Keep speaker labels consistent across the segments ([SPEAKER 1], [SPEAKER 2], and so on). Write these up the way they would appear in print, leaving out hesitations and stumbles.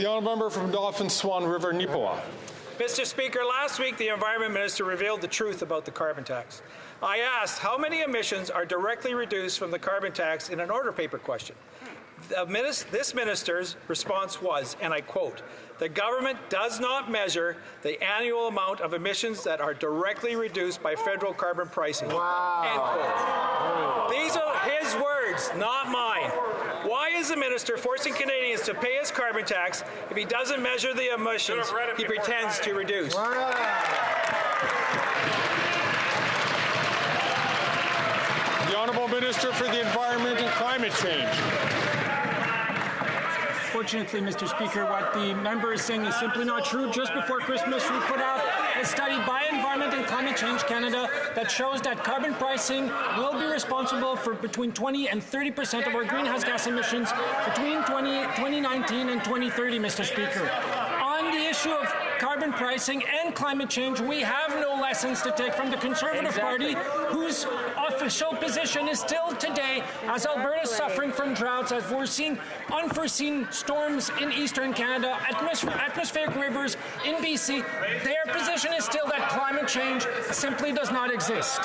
[SPEAKER 1] The honourable member from Dauphin Swan River, Neepawa.
[SPEAKER 2] Mr. Speaker, last week the Environment Minister revealed the truth about the carbon tax. I asked how many emissions are directly reduced from the carbon tax in an order paper question. This minister's response was, and I quote, "The government does not measure the annual amount of emissions that are directly reduced by federal carbon pricing." Wow. End quote. These are his words, not mine. Why is the minister forcing Canadians to pay his carbon tax if he doesn't measure the emissions he pretends to reduce?
[SPEAKER 1] Wow. The Honourable Minister for the Environment and Climate Change.
[SPEAKER 3] Fortunately, Mr. Speaker, what the member is saying is simply not true. Just before Christmas, we put out a study by Environment and Climate Change Canada that shows that carbon pricing will be responsible for between 20 and 30% of our greenhouse gas emissions between 2019 and 2030, Mr. Speaker. On the issue of carbon pricing and climate change, we have no lessons to take from the Conservative Party, whose official position is still today, as Alberta is suffering from droughts, as we're seeing unforeseen storms in eastern Canada, atmospheric rivers in BC, their position is still that climate change simply does not exist.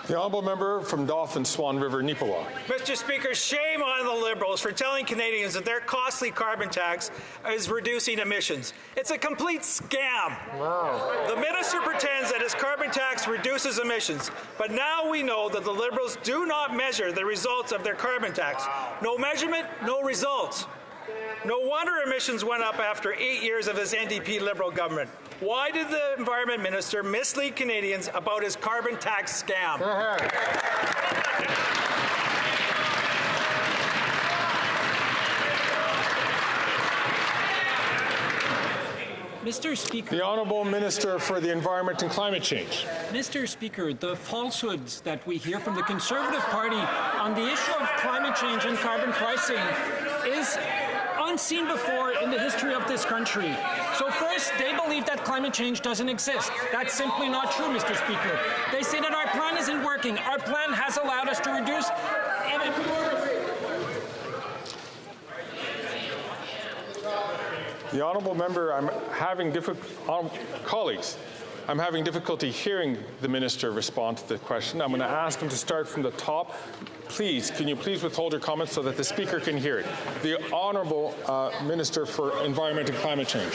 [SPEAKER 1] The honourable member from Dauphin Swan River, Neepawa.
[SPEAKER 2] Mr. Speaker, shame on the Liberals for telling Canadians that their costly carbon tax is reducing emissions. It's a complete scam. Wow. The minister pretends that his carbon tax reduces emissions, but now we know that the Liberals do not measure the results of their carbon tax. No measurement, no results. No wonder emissions went up after 8 years of his NDP Liberal government. Why did the Environment Minister mislead Canadians about his carbon tax scam?
[SPEAKER 3] Mr. Speaker.
[SPEAKER 1] The Honourable Minister for the Environment and Climate Change.
[SPEAKER 3] Mr. Speaker, the falsehoods that we hear from the Conservative Party on the issue of climate change and carbon pricing is unseen before in the history of this country. So first, they believe that climate change doesn't exist. That's simply not true, Mr. Speaker. They say that our plan isn't working. Our plan has allowed us to reduce...
[SPEAKER 1] The honourable member, colleagues, I'm having difficulty hearing the minister respond to the question. I'm going to ask him to start from the top. Please, can you please withhold your comments so that the speaker can hear it? The honourable Minister for Environment and Climate Change.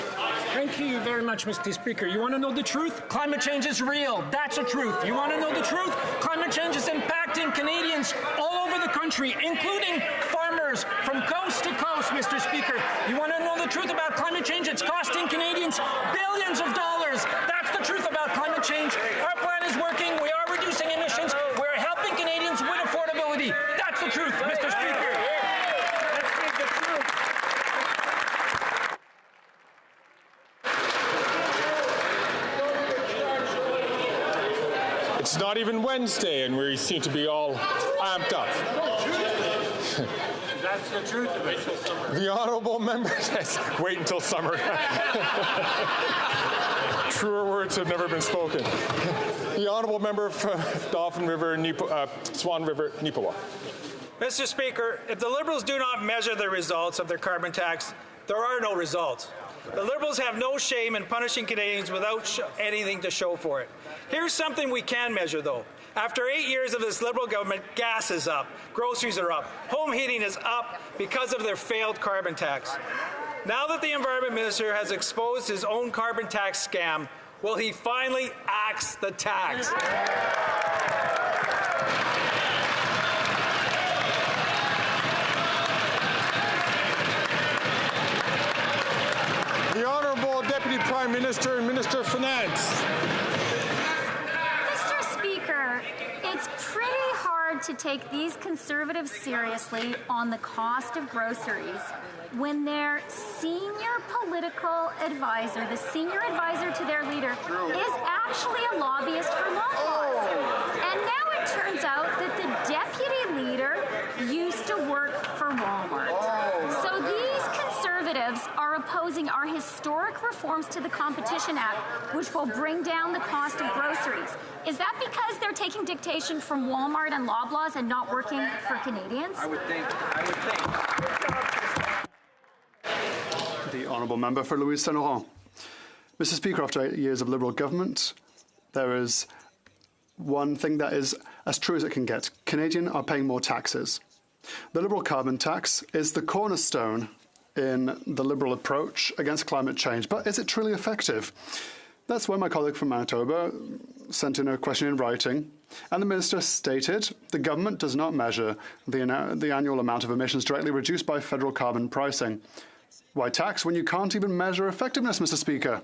[SPEAKER 3] Thank you very much, Mr. Speaker. You want to know the truth? Climate change is real. That's the truth. You want to know the truth? Climate change is impacting Canadians all over the country, including farmers from coast to coast, Mr. Speaker. You want to know the truth about climate change? It's costing Canadians billions of dollars. That's the truth about climate change. Our plan is working. We are reducing emissions. We're helping Canadians with affordability. That's the truth, Mr. Speaker. Let's speak the truth.
[SPEAKER 1] It's not even Wednesday, and we seem to be all amped up.
[SPEAKER 4] That's the truth of it.
[SPEAKER 1] The honourable member says, wait until summer. Truer words have never been spoken. The honourable member from Dauphin River, Swan River, Neepawa.
[SPEAKER 2] Mr. Speaker, if the Liberals do not measure the results of their carbon tax, there are no results. The Liberals have no shame in punishing Canadians without anything to show for it. Here's something we can measure, though. After 8 years of this Liberal government, gas is up, groceries are up, home heating is up because of their failed carbon tax. Now that the Environment Minister has exposed his own carbon tax scam, will he finally axe the tax?
[SPEAKER 1] The Honourable Deputy Prime Minister and Minister of Finance.
[SPEAKER 5] Mr. Speaker, it's pretty hard to take these Conservatives seriously on the cost of groceries when their senior political advisor, the senior advisor to their leader, is actually a lobbyist for Loblaws. And now it turns out that the deputy leader used to work for Walmart. So these Conservatives are opposing our historic reforms to the Competition Act, which will bring down the cost of groceries. Is that because they're taking dictation from Walmart and Loblaws and not working for Canadians?
[SPEAKER 4] I would think.
[SPEAKER 6] The honourable member for Louise Saint Laurent. Mr. Speaker, after 8 years of Liberal government, there is one thing that is as true as it can get. Canadians are paying more taxes. The Liberal carbon tax is the cornerstone in the Liberal approach against climate change. But is it truly effective? That's why my colleague from Manitoba sent in a question in writing, and the minister stated the government does not measure the annual amount of emissions directly reduced by federal carbon pricing. Why tax when you can't even measure effectiveness, Mr. Speaker?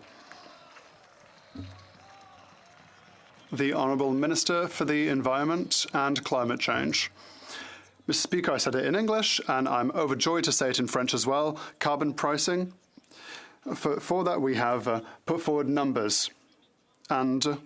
[SPEAKER 6] The Honourable Minister for the Environment and Climate Change. Mr. Speaker, I said it in English, and I'm overjoyed to say it in French as well. Carbon pricing. For that, we have put forward numbers. And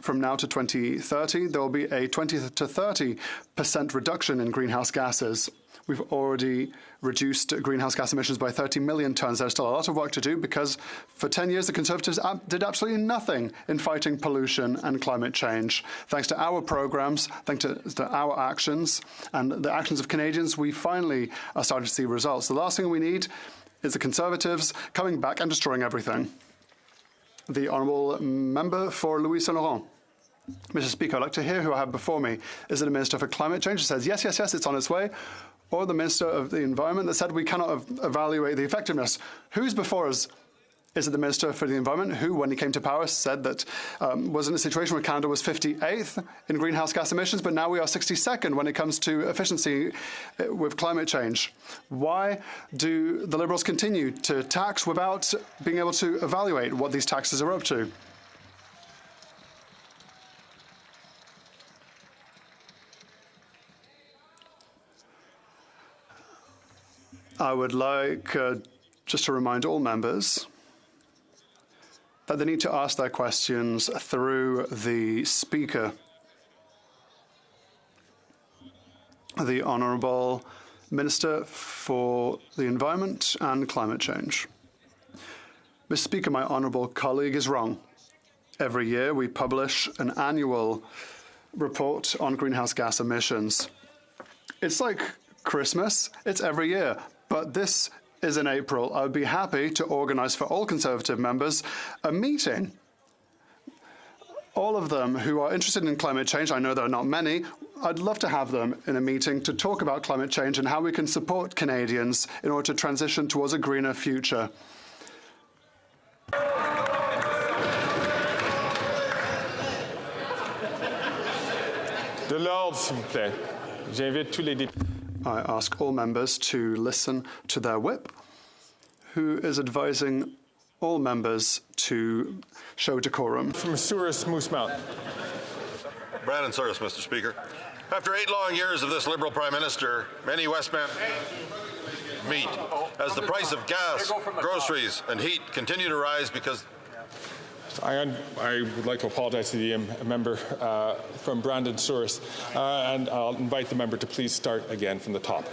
[SPEAKER 6] from now to 2030, there will be a 20 to 30% reduction in greenhouse gases. We've already reduced greenhouse gas emissions by 30 million tonnes. There's still a lot of work to do because for 10 years the Conservatives did absolutely nothing in fighting pollution and climate change. Thanks to our programmes, thanks to our actions and the actions of Canadians, we finally are starting to see results. The last thing we need is the Conservatives coming back and destroying everything. The Honourable Member for Louise Saint Laurent. Mr. Speaker, I'd like to hear who I have before me. Is it a Minister for Climate Change who says, yes, yes, yes, it's on its way? Or the Minister of the Environment that said we cannot evaluate the effectiveness? Who's before us? Is it the Minister for the Environment who, when he came to power, said that was in a situation where Canada was 58th in greenhouse gas emissions, but now we are 62nd when it comes to efficiency with climate change? Why do the Liberals continue to tax without being able to evaluate what these taxes are up to? I would like just to remind all members that they need to ask their questions through the Speaker. The Honourable Minister for the Environment and Climate Change. Mr. Speaker, my honourable colleague is wrong. Every year we publish an annual report on greenhouse gas emissions. It's like Christmas, it's every year. But this is in April. I would be happy to organise for all Conservative members a meeting. All of them who are interested in climate change, I know there are not many, I'd love to have them in a meeting to talk about climate change and how we can support Canadians in order to transition towards a greener future.
[SPEAKER 1] De l'ordre, s'il vous plaît. J'invite tous les députés.
[SPEAKER 6] I ask all members to listen to their whip, who is advising all members to show decorum.
[SPEAKER 1] From Souris Moose Mountain.
[SPEAKER 7] Brandon Souris, Mr. Speaker. After 8 long years of this Liberal Prime Minister, many Westmen meet as the price of gas, groceries and heat continue to rise because
[SPEAKER 1] I would like to apologise to the member from Brandon Souris, and I'll invite the member to please start again from the top.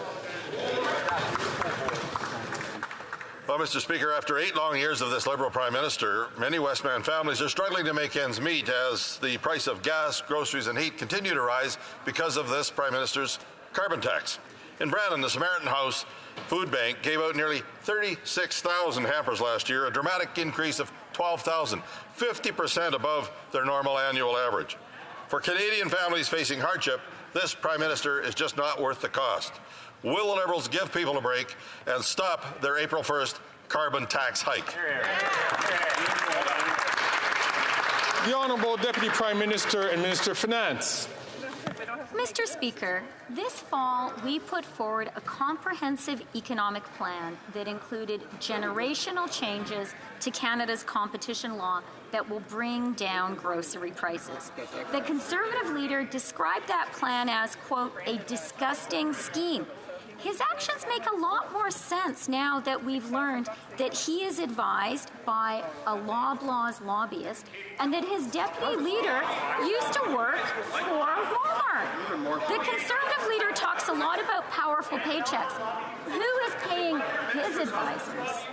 [SPEAKER 7] Well, Mr. Speaker, after 8 long years of this Liberal Prime Minister, many Westman families are struggling to make ends meet as the price of gas, groceries and heat continue to rise because of this Prime Minister's carbon tax. In Brandon, the Samaritan House Food Bank gave out nearly 36,000 hampers last year, a dramatic increase of 12,000, 50% above their normal annual average. For Canadian families facing hardship, this Prime Minister is just not worth the cost. Will the Liberals give people a break and stop their April 1st carbon tax hike?
[SPEAKER 1] The Honourable Deputy Prime Minister and Minister of Finance.
[SPEAKER 5] Mr. Speaker, this fall we put forward a comprehensive economic plan that included generational changes to Canada's competition law that will bring down grocery prices. The Conservative leader described that plan as, quote, a disgusting scheme. His actions make a lot more sense now that we've learned that he is advised by a Loblaws lobbyist and that his deputy leader used to work for Walmart. The Conservative leader talks a lot about powerful paychecks. Who is paying his advisors?